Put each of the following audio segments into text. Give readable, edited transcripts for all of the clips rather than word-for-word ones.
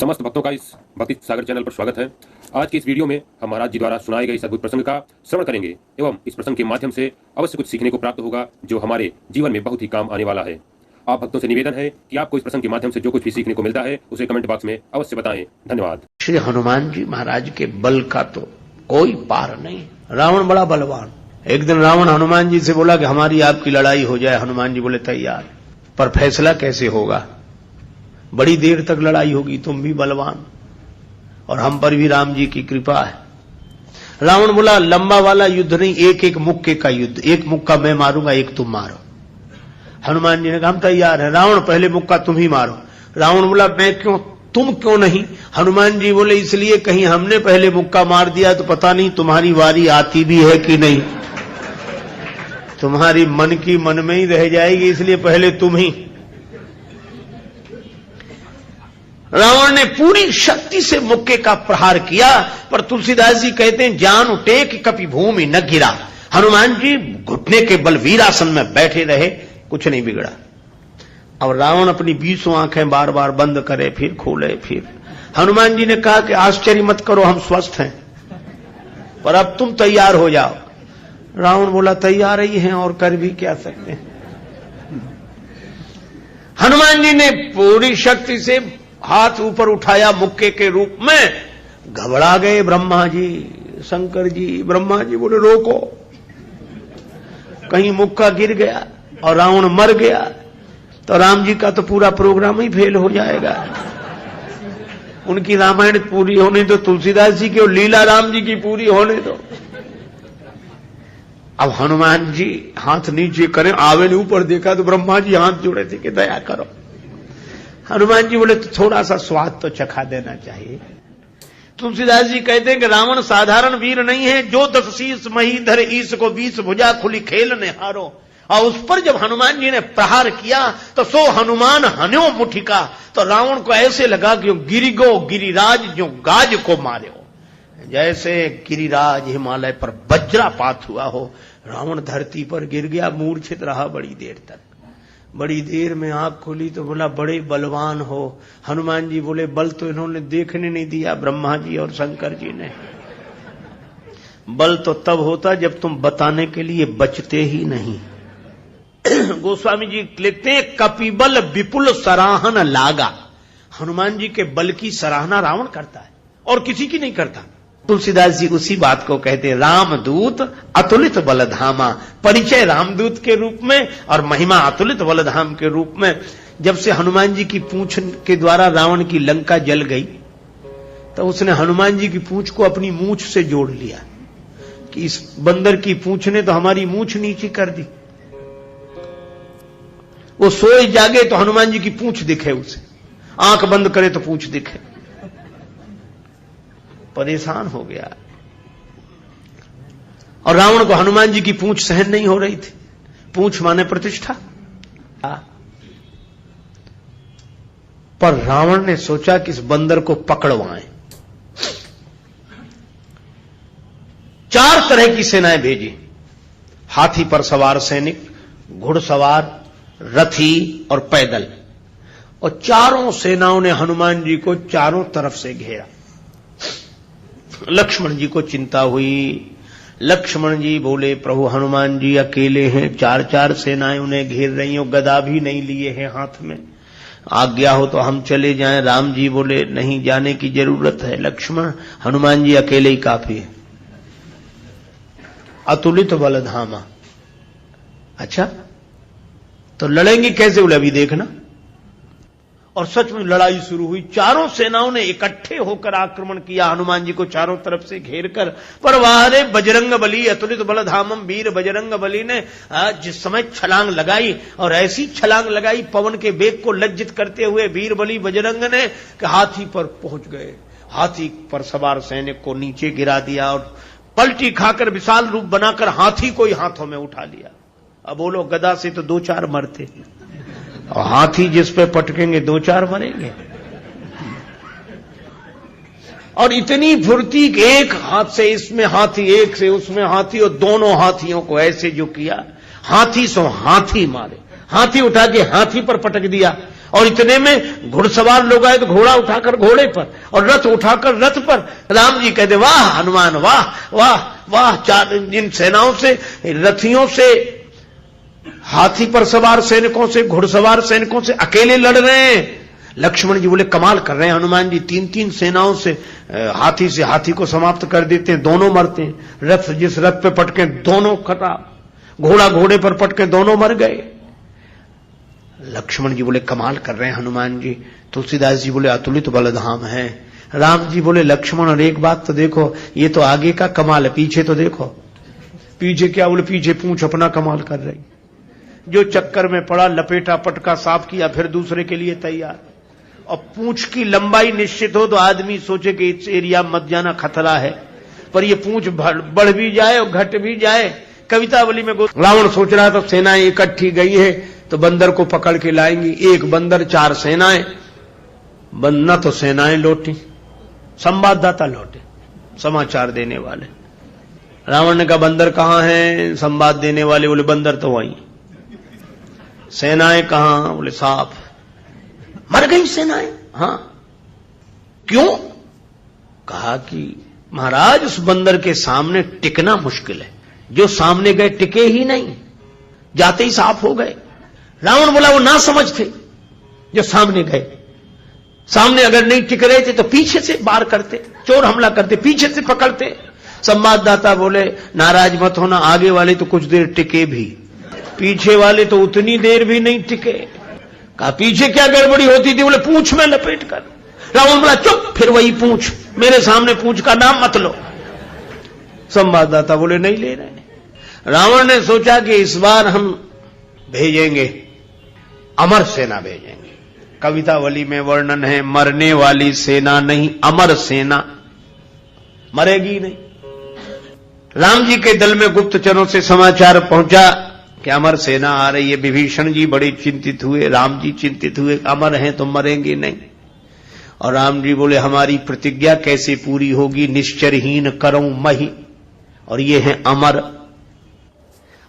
समस्त भक्तों का इस भक्ति सागर चैनल पर स्वागत है। आज के इस वीडियो में हम महाराज जी द्वारा सुनाए गए इस अद्भुत प्रसंग का श्रवण करेंगे एवं इस प्रसंग के माध्यम से अवश्य कुछ सीखने को प्राप्त होगा जो हमारे जीवन में बहुत ही काम आने वाला है। आप भक्तों से निवेदन है कि आपको इस प्रसंग के माध्यम से जो कुछ भी सीखने को मिलता है उसे कमेंट बॉक्स में अवश्य बताएं। धन्यवाद। श्री हनुमान जी महाराज के बल का तो कोई पार नहीं। रावण बड़ा बलवान। एक दिन रावण हनुमान जी से बोला कि हमारी आपकी लड़ाई हो जाए। हनुमान जी बोले तैयार, पर फैसला कैसे होगा? बड़ी देर तक लड़ाई होगी, तुम भी बलवान और हम पर भी राम जी की कृपा है। रावण बोला लंबा वाला युद्ध नहीं, एक एक मुक्के का युद्ध, एक मुक्का मैं मारूंगा, एक तुम मारो। हनुमान जी ने कहा हम तैयार है। रावण पहले मुक्का तुम ही मारो। रावण बोला मैं क्यों, तुम क्यों नहीं? हनुमान जी बोले इसलिए कहीं हमने पहले मुक्का मार दिया तो पता नहीं तुम्हारी वारी आती भी है कि नहीं, तुम्हारी मन की मन में ही रह जाएगी, इसलिए पहले तुम ही। रावण ने पूरी शक्ति से मुक्के का प्रहार किया, पर तुलसीदास जी कहते हैं जान उठे कि कभी भूमि न गिरा। हनुमान जी घुटने के बल वीरासन में बैठे रहे, कुछ नहीं बिगड़ा। और रावण अपनी 20 आंखें बार बार बंद करे फिर खोले फिर। हनुमान जी ने कहा कि आश्चर्य मत करो, हम स्वस्थ हैं, पर अब तुम तैयार हो जाओ। रावण बोला तैयार ही हैं और कर भी क्या सकते हैं। हनुमान जी ने पूरी शक्ति से हाथ ऊपर उठाया मुक्के के रूप में। घबरा गए ब्रह्मा जी, शंकर जी। ब्रह्मा जी बोले रोको, कहीं मुक्का गिर गया और रावण मर गया तो राम जी का तो पूरा प्रोग्राम ही फेल हो जाएगा। उनकी रामायण पूरी होने दो, तुलसीदास जी की और लीला राम जी की पूरी होने दो। अब हनुमान जी हाथ नीचे करें, आवे ने ऊपर देखा तो ब्रह्मा जी हाथ जोड़े थे कि दया करो। हनुमान जी बोले तो थोड़ा सा स्वाद तो चखा देना चाहिए। तुलसीदास जी कहते हैं कि रावण साधारण वीर नहीं है, जो 10 शीश महीधर ईश को 20 भुजा खुली खेल ने हारो। और उस पर जब हनुमान जी ने प्रहार किया तो सो हनुमान हन्यो मुठिका, तो रावण को ऐसे लगा कि गिरिगो गिरिराज जो गाज को मारे हो, जैसे गिरिराज हिमालय पर वज्रापात हुआ हो। रावण धरती पर गिर गया, मूर्छित रहा बड़ी देर तक। बड़ी देर में आंख खोली तो बोला बड़े बलवान हो। हनुमान जी बोले बल तो इन्होंने देखने नहीं दिया, ब्रह्मा जी और शंकर जी ने। बल तो तब होता जब तुम बताने के लिए बचते ही नहीं। गोस्वामी जी लिखते हैं कपिबल विपुल सराहन लागा। हनुमान जी के बल की सराहना रावण करता है और किसी की नहीं करता। तुलसीदास जी उसी बात को कहते हैं रामदूत अतुलित बलधामा। परिचय रामदूत के रूप में और महिमा अतुलित बलधाम के रूप में। जब से हनुमान जी की पूंछ के द्वारा रावण की लंका जल गई तो उसने हनुमान जी की पूंछ को अपनी मूंछ से जोड़ लिया कि इस बंदर की पूंछ ने तो हमारी मूंछ नीची कर दी। वो सोए जागे तो हनुमान जी की पूंछ दिखे उसे, आंख बंद करे तो पूंछ दिखे। परेशान हो गया। और रावण को हनुमान जी की पूंछ सहन नहीं हो रही थी। पूंछ माने प्रतिष्ठा। पर रावण ने सोचा कि इस बंदर को पकड़वाएं। 4 तरह की सेनाएं भेजी। हाथी पर सवार सैनिक, घुड़सवार, रथी और पैदल। और चारों सेनाओं ने हनुमान जी को चारों तरफ से घेरा। लक्ष्मण जी को चिंता हुई। लक्ष्मण जी बोले प्रभु हनुमान जी अकेले हैं, 4 सेनाएं उन्हें घेर रही हो, गदा भी नहीं लिए हैं हाथ में, आज्ञा हो तो हम चले जाएं। राम जी बोले नहीं, जाने की जरूरत है लक्ष्मण, हनुमान जी अकेले ही काफी है। अतुलित बलधामा। अच्छा तो लड़ेंगे कैसे? बोले अभी देखना। और सच में लड़ाई शुरू हुई। चारों सेनाओं ने इकट्ठे होकर आक्रमण किया हनुमान जी को चारों तरफ से घेरकर। पर वारे बजरंग बली अतुलित बलधामम, वीर बजरंग बली ने जिस समय छलांग लगाई और ऐसी छलांग लगाई पवन के वेग को लज्जित करते हुए वीर बली बजरंग ने कि हाथी पर पहुंच गए। हाथी पर सवार सैनिक को नीचे गिरा दिया और पलटी खाकर विशाल रूप बनाकर हाथी को ही हाथों में उठा लिया। अब बोलो गदा से तो 2-4 मरते और हाथी जिस पे पटकेंगे 2-4 मरेंगे। और इतनी फुर्ती एक हाथ से इसमें हाथी, एक से उसमें हाथी, और दोनों हाथियों को ऐसे जो किया, हाथी सो हाथी मारे। हाथी उठा के हाथी पर पटक दिया और इतने में घुड़सवार लोग आए तो घोड़ा उठाकर घोड़े पर और रथ उठाकर रथ पर। राम जी कहते वाह हनुमान वाह वाह वाह, चार इन सेनाओं से, रथियों से, हाथी पर सवार सैनिकों से, घुड़सवार सैनिकों से अकेले लड़ रहे हैं। लक्ष्मण जी बोले कमाल कर रहे हैं हनुमान जी, 3-3 सेनाओं से हाथी को समाप्त कर देते हैं, दोनों मरते हैं। रथ जिस रथ पे पटके दोनों खराब, घोड़ा घोड़े पर पटके दोनों मर गए। लक्ष्मण जी बोले कमाल कर रहे हैं हनुमान जी। तुलसीदास जी बोले अतुलित बलधाम है। राम जी बोले लक्ष्मण और एक बात तो देखो, ये तो आगे का कमाल है, पीछे तो देखो। पीछे क्या? बोले पीछे पूंछ अपना कमाल कर रही, जो चक्कर में पड़ा लपेटा पटका साफ किया, फिर दूसरे के लिए तैयार। और पूंछ की लंबाई निश्चित हो तो आदमी सोचे कि इस एरिया मत जाना, खतरा है, पर ये पूंछ बढ़ भी जाए और घट भी जाए। कवितावली में रावण सोच रहा था सेनाएं इकट्ठी गई है तो बंदर को पकड़ के लाएंगी, एक बंदर 4 सेनाएं। न तो सेनाएं लौटी, संवाददाता लौटे, समाचार देने वाले। रावण ने कहा बंदर कहां है? संवाद देने वाले बोले बंदर तो वहीं। सेनाएं कहां? बोले साफ मर गई सेनाएं। हां, क्यों? कहा कि महाराज उस बंदर के सामने टिकना मुश्किल है, जो सामने गए टिके ही नहीं, जाते ही साफ हो गए। रावण बोला वो ना समझ थे जो सामने गए, सामने अगर नहीं टिक रहे थे तो पीछे से वार करते, चोर हमला करते, पीछे से पकड़ते। संवाददाता बोले नाराज मत होना, आगे वाले तो कुछ देर टिके भी, पीछे वाले तो उतनी देर भी नहीं टिके। कहा पीछे क्या गड़बड़ी होती थी? बोले पूंछ में लपेट कर। रावण बोला चुप, फिर वही पूंछ, मेरे सामने पूंछ का नाम मत लो। संवाददाता बोले नहीं ले रहे। रावण ने सोचा कि इस बार हम भेजेंगे, अमर सेना भेजेंगे। कवितावली में वर्णन है मरने वाली सेना नहीं, अमर सेना, मरेगी नहीं। राम जी के दल में गुप्तचरों से समाचार पहुंचा कि अमर सेना आ रही है। विभीषण जी बड़े चिंतित हुए, राम जी चिंतित हुए, अमर हैं तो मरेंगे नहीं। और राम जी बोले हमारी प्रतिज्ञा कैसे पूरी होगी? निश्चरहीन करऊं मही, और ये है अमर।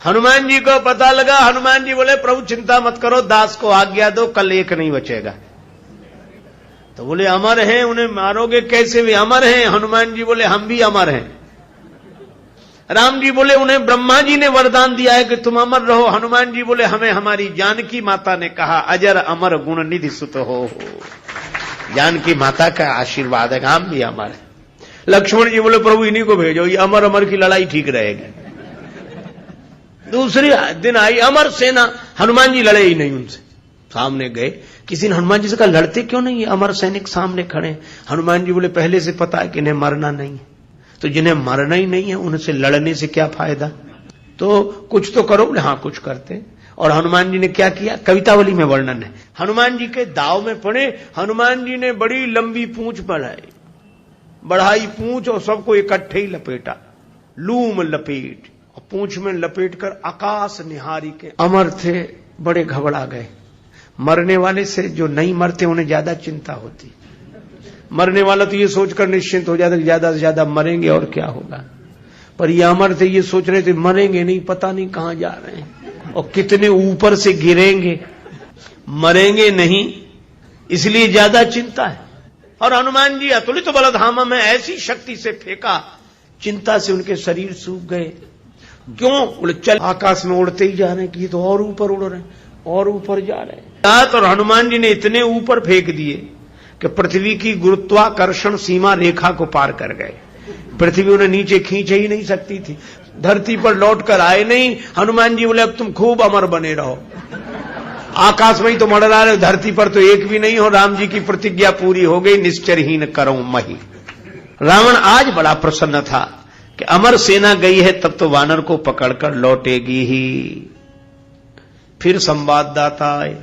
हनुमान जी को पता लगा। हनुमान जी बोले प्रभु चिंता मत करो, दास को आज्ञा दो, कल एक नहीं बचेगा। तो बोले अमर हैं, उन्हें मारोगे कैसे? वे अमर हैं। हनुमान जी बोले हम भी अमर हैं। राम जी बोले उन्हें ब्रह्मा जी ने वरदान दिया है कि तुम अमर रहो। हनुमान जी बोले हमें हमारी जानकी माता ने कहा अजर अमर गुण निधि सुत हो। जानकी माता का आशीर्वाद है, हम भी अमर है। लक्ष्मण जी बोले प्रभु इन्हीं को भेजो, ये अमर अमर की लड़ाई ठीक रहेगी। दूसरे दिन आई अमर सेना, हनुमान जी लड़े ही नहीं उनसे। सामने गए, किसी ने हनुमान जी से कहा लड़ते क्यों नहीं, अमर सैनिक सामने खड़े। हनुमान जी बोले पहले से पता है कि इन्हें मरना नहीं है, तो जिन्हें मरना ही नहीं है उनसे लड़ने से क्या फायदा, तो कुछ तो करो। बोले हाँ कुछ करते। और हनुमान जी ने क्या किया? कवितावली में वर्णन है। हनुमान जी के दाव में पड़े, हनुमान जी ने बड़ी लंबी पूंछ बढ़ाई पूंछ और सबको इकट्ठे ही लपेटा, लूम लपेट, और पूंछ में लपेट कर आकाश निहारी के अमर थे, बड़े घबरा गए। मरने वाले से जो नहीं मरते उन्हें ज्यादा चिंता होती, मरने वाला तो ये सोचकर निश्चिंत हो जाता कि ज्यादा से ज्यादा मरेंगे और क्या होगा, पर ये अमर थे, ये सोच रहे थे मरेंगे नहीं, पता नहीं कहां जा रहे हैं और कितने ऊपर से गिरेंगे, मरेंगे नहीं, इसलिए ज्यादा चिंता है। और हनुमान जी अतुलित बलधामा में ऐसी शक्ति से फेंका, चिंता से उनके शरीर सूख गए। क्यों? बोले चल आकाश में उड़ते ही जा रहे हैं कि ये तो और ऊपर उड़ रहे हैं और ऊपर जा रहे हैं। और हनुमान जी ने इतने ऊपर फेंक दिए कि पृथ्वी की गुरुत्वाकर्षण सीमा रेखा को पार कर गए। पृथ्वी उन्हें नीचे खींच ही नहीं सकती थी, धरती पर लौट कर आए नहीं। हनुमान जी बोले अब तुम खूब अमर बने रहो, आकाश में ही तो मंडरा रहे, धरती पर तो एक भी नहीं हो। राम जी की प्रतिज्ञा पूरी हो गई, निश्चरहीन करऊं मही। रावण आज बड़ा प्रसन्न था कि अमर सेना गई है, तब तो वानर को पकड़कर लौटेगी ही। फिर संवाददाता आए,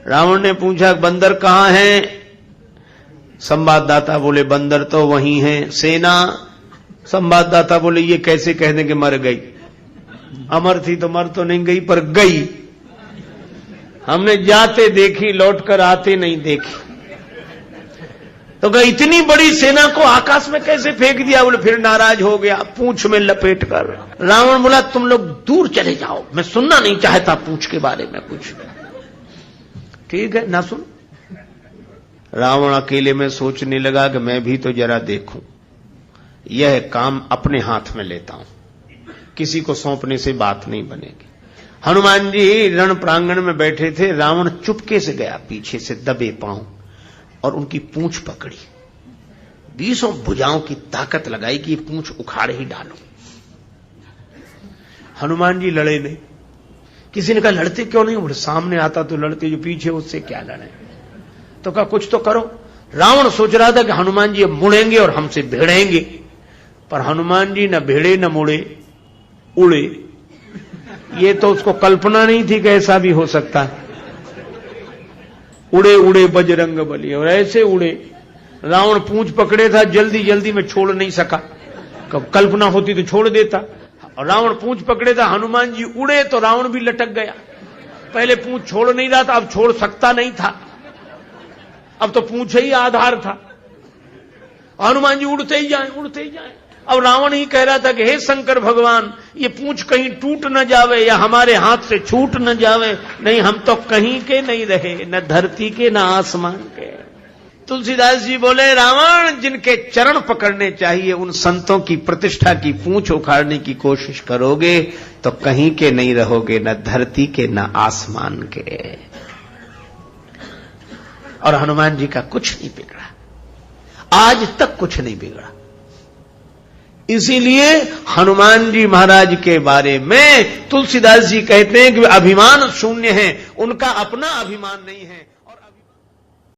रावण ने पूछा बंदर कहां है? संवाददाता बोले बंदर तो वहीं है। सेना? संवाददाता बोले ये कैसे कह दें कि मर गई, अमर थी तो मर तो नहीं गई पर गई, हमने जाते देखी लौटकर आते नहीं देखी। तो कहा इतनी बड़ी सेना को आकाश में कैसे फेंक दिया? बोले फिर नाराज हो गया, पूंछ में लपेट कर। रावण बोला तुम लोग दूर चले जाओ, मैं सुनना नहीं चाहता पूंछ के बारे में कुछ। ठीक है ना सुन। रावण अकेले में सोचने लगा कि मैं भी तो जरा देखूं, यह काम अपने हाथ में लेता हूं, किसी को सौंपने से बात नहीं बनेगी। हनुमान जी रण प्रांगण में बैठे थे, रावण चुपके से गया पीछे से दबे पांव और उनकी पूंछ पकड़ी, 20 भुजाओं की ताकत लगाई कि ये पूंछ उखाड़ ही डालो। हनुमान जी लड़े नहीं। किसी ने कहा लड़ते क्यों नहीं? बोले सामने आता तो लड़ते, जो पीछे उससे क्या लड़े। तो कहा कुछ तो करो। रावण सोच रहा था कि हनुमान जी अब मुड़ेंगे और हमसे भिड़ेंगे, पर हनुमान जी न भिड़े न मुड़े, उड़े। ये तो उसको कल्पना नहीं थी कि ऐसा भी हो सकता है। उड़े उड़े बजरंग बली, और ऐसे उड़े। रावण पूंछ पकड़े था, जल्दी जल्दी में छोड़ नहीं सका, कल्पना होती तो छोड़ देता। और रावण पूंछ पकड़े था, हनुमान जी उड़े तो रावण भी लटक गया। पहले पूंछ छोड़ नहीं रहा था, अब छोड़ सकता नहीं था, अब तो पूंछ ही आधार था। हनुमान जी उड़ते ही जाए, उड़ते ही जाए। अब रावण ही कह रहा था कि हे शंकर भगवान, ये पूंछ कहीं टूट न जावे या हमारे हाथ से छूट न जावे, नहीं हम तो कहीं के नहीं रहे, न धरती के न आसमान के। तुलसीदास जी बोले रावण, जिनके चरण पकड़ने चाहिए उन संतों की प्रतिष्ठा की पूंछ उखाड़ने की कोशिश करोगे तो कहीं के नहीं रहोगे, न धरती के न आसमान के। और हनुमान जी का कुछ नहीं बिगड़ा, आज तक कुछ नहीं बिगड़ा। इसीलिए हनुमान जी महाराज के बारे में तुलसीदास जी कहते हैं कि वे अभिमान शून्य हैं, उनका अपना अभिमान नहीं है।